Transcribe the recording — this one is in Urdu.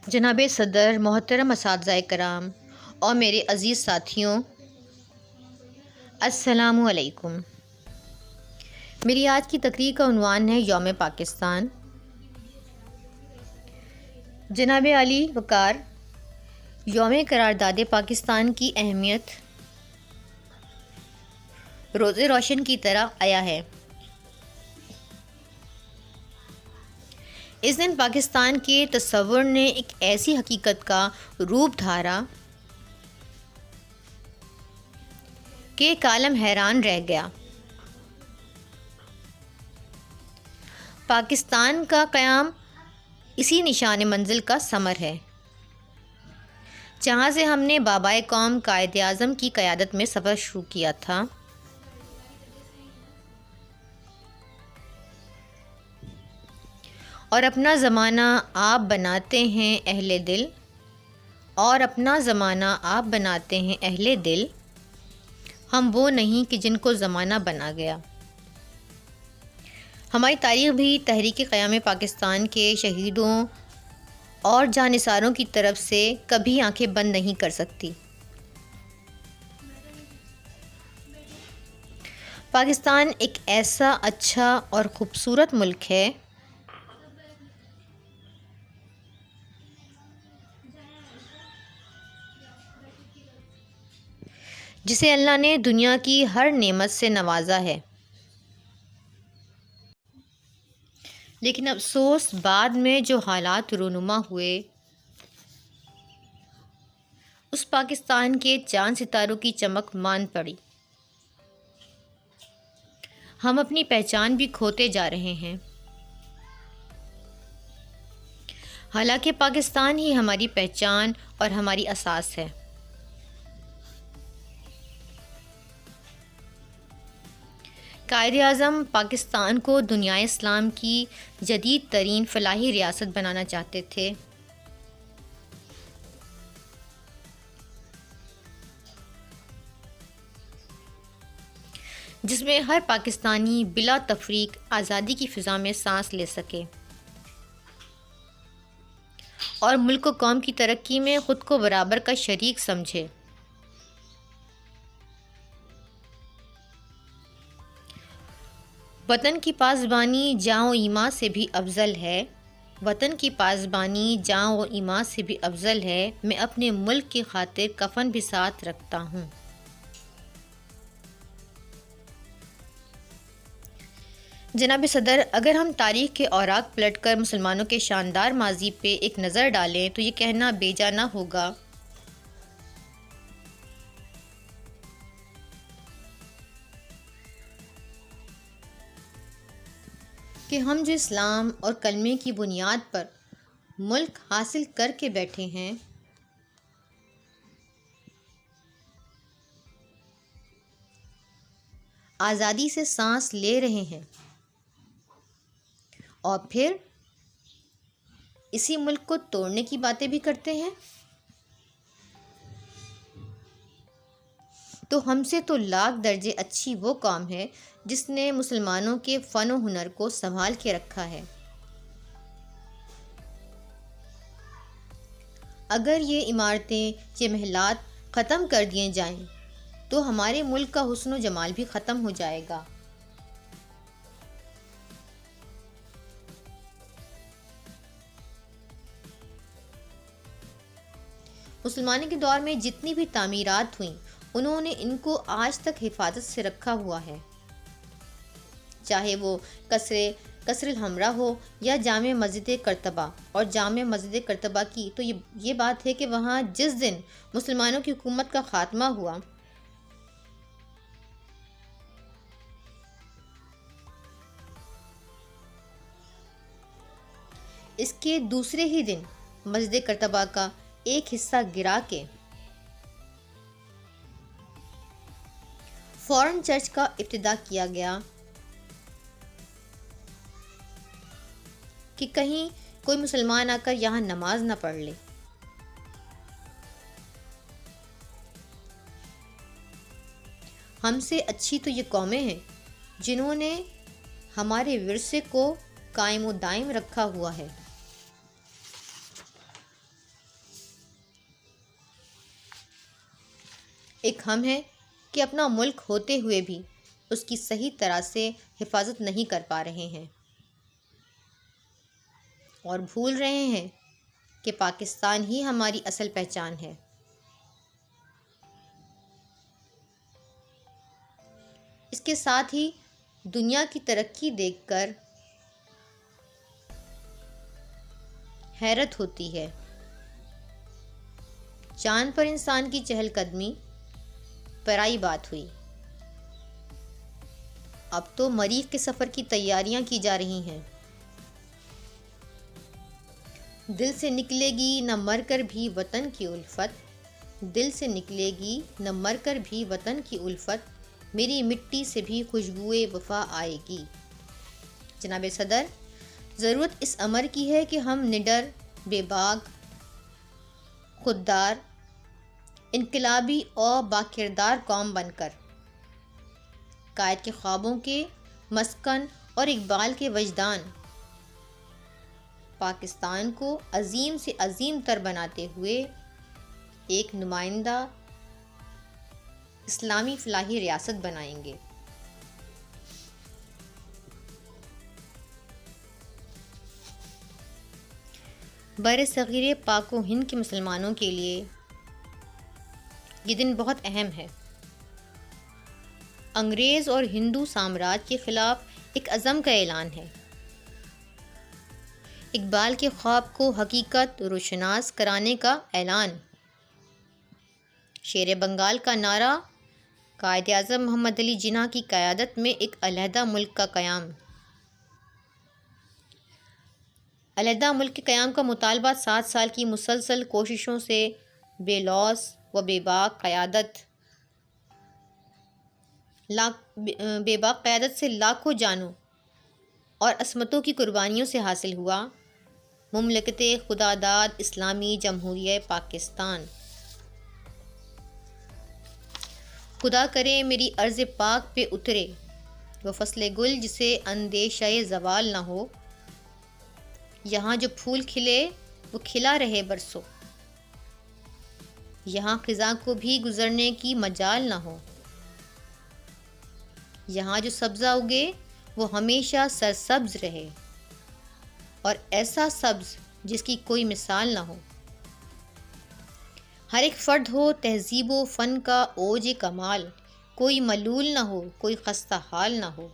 جناب صدر، محترم اساتذہ کرام اور میرے عزیز ساتھیوں، السلام علیکم۔ میری آج کی تقریر کا عنوان ہے یوم پاکستان۔ جناب عالی وقار، یوم قرارداد پاکستان کی اہمیت روز روشن کی طرح آیا ہے۔ اس دن پاکستان کے تصور نے ایک ایسی حقیقت کا روپ دھارا کہ ایک عالم حیران رہ گیا۔ پاکستان کا قیام اسی نشان منزل کا ثمر ہے، جہاں سے ہم نے بابائے قوم قائد اعظم کی قیادت میں سفر شروع کیا تھا۔ اور اپنا زمانہ آپ بناتے ہیں اہل دل، اور اپنا زمانہ آپ بناتے ہیں اہل دل، ہم وہ نہیں کہ جن کو زمانہ بنا گیا۔ ہماری تاریخ بھی تحریک قیام پاکستان کے شہیدوں اور جانثاروں کی طرف سے کبھی آنکھیں بند نہیں کر سکتی۔ پاکستان ایک ایسا اچھا اور خوبصورت ملک ہے جسے اللہ نے دنیا کی ہر نعمت سے نوازا ہے، لیکن افسوس بعد میں جو حالات رونما ہوئے، اس پاکستان کے چاند ستاروں کی چمک مان پڑی۔ ہم اپنی پہچان بھی کھوتے جا رہے ہیں، حالانکہ پاکستان ہی ہماری پہچان اور ہماری اساس ہے۔ قائد اعظم پاکستان کو دنیائے اسلام کی جدید ترین فلاحی ریاست بنانا چاہتے تھے، جس میں ہر پاکستانی بلا تفریق آزادی کی فضا میں سانس لے سکے اور ملک و قوم کی ترقی میں خود کو برابر کا شریک سمجھے۔ وطن کی پاسبانی جاں و ایماں سے بھی افضل ہے، وطن کی پاسبانی جاں و ایماں سے بھی افضل ہے، میں اپنے ملک کی خاطر کفن بھی ساتھ رکھتا ہوں۔ جناب صدر، اگر ہم تاریخ کے اوراق پلٹ کر مسلمانوں کے شاندار ماضی پہ ایک نظر ڈالیں تو یہ کہنا بیجا نہ ہوگا کہ ہم جو اسلام اور کلمے کی بنیاد پر ملک حاصل کر کے بیٹھے ہیں، آزادی سے سانس لے رہے ہیں، اور پھر اسی ملک کو توڑنے کی باتیں بھی کرتے ہیں، تو ہم سے تو لاکھ درجے اچھی وہ قوم ہے جس نے مسلمانوں کے فن و ہنر کو سنبھال کے رکھا ہے۔ اگر یہ عمارتیں، یہ محلات ختم کر دیے جائیں تو ہمارے ملک کا حسن و جمال بھی ختم ہو جائے گا۔ مسلمانوں کے دور میں جتنی بھی تعمیرات ہوئیں، انہوں نے ان کو آج تک حفاظت سے رکھا ہوا ہے، چاہے وہ قصر الحمرا ہو یا جامع مسجد قرطبہ۔ اور جامع مسجد قرطبہ کی تو یہ بات ہے کہ وہاں جس دن مسلمانوں کی حکومت کا خاتمہ ہوا، اس کے دوسرے ہی دن مسجد قرطبہ کا ایک حصہ گرا کے فوراً چرچ کا افتتاح کیا گیا کہ کہیں کوئی مسلمان آ کر یہاں نماز نہ پڑھ لے۔ ہم سے اچھی تو یہ قومیں ہیں جنہوں نے ہمارے ورثے کو قائم و دائم رکھا ہوا ہے۔ ایک ہم ہیں کہ اپنا ملک ہوتے ہوئے بھی اس کی صحیح طرح سے حفاظت نہیں کر پا رہے ہیں، اور بھول رہے ہیں کہ پاکستان ہی ہماری اصل پہچان ہے۔ اس کے ساتھ ہی دنیا کی ترقی دیکھ کر حیرت ہوتی ہے۔ چاند پر انسان کی چہل قدمی پرائی بات ہوئی، اب تو مریخ کے سفر کی تیاریاں کی جا رہی ہیں۔ دل سے نکلے گی نہ مر کر بھی وطن کی الفت، دل سے نکلے گی نہ مر کر بھی وطن کی الفت، میری مٹی سے بھی خوشبوئے وفا آئے گی۔ جناب صدر، ضرورت اس امر کی ہے کہ ہم نڈر، بے باک، خوددار، انقلابی اور باکردار قوم بن کر قائد کے خوابوں کے مسکن اور اقبال کے وجدان پاکستان کو عظیم سے عظیم تر بناتے ہوئے ایک نمائندہ اسلامی فلاحی ریاست بنائیں گے۔ بر صغیر پاک و ہند کے مسلمانوں کے لیے یہ دن بہت اہم ہے۔ انگریز اور ہندو سامراج کے خلاف ایک عزم کا اعلان ہے۔ اقبال کے خواب کو حقیقت روشناس کرانے کا اعلان، شیر بنگال کا نعرہ، قائد اعظم محمد علی جناح کی قیادت میں ایک علیحدہ ملک کا قیام۔ علیحدہ ملک کے قیام کا مطالبہ 7 سال کی مسلسل کوششوں سے بے لوث و بے باک قیادت سے لاکھوں جانوں اور عصمتوں کی قربانیوں سے حاصل ہوا۔ مملکت خداداد اسلامی جمہوریہ پاکستان۔ خدا کرے میری ارض پاک پہ اترے وہ فصل گل جسے اندیشہ زوال نہ ہو، یہاں جو پھول کھلے وہ کھلا رہے برسوں، یہاں خزاں کو بھی گزرنے کی مجال نہ ہو، یہاں جو سبزہ اگے وہ ہمیشہ سرسبز رہے، اور ایسا سبز جس کی کوئی مثال نہ ہو۔ ہر ایک فرد ہو تہذیب و فن کا اوج کمال، کوئی ملول نہ ہو، کوئی خستہ حال نہ ہو۔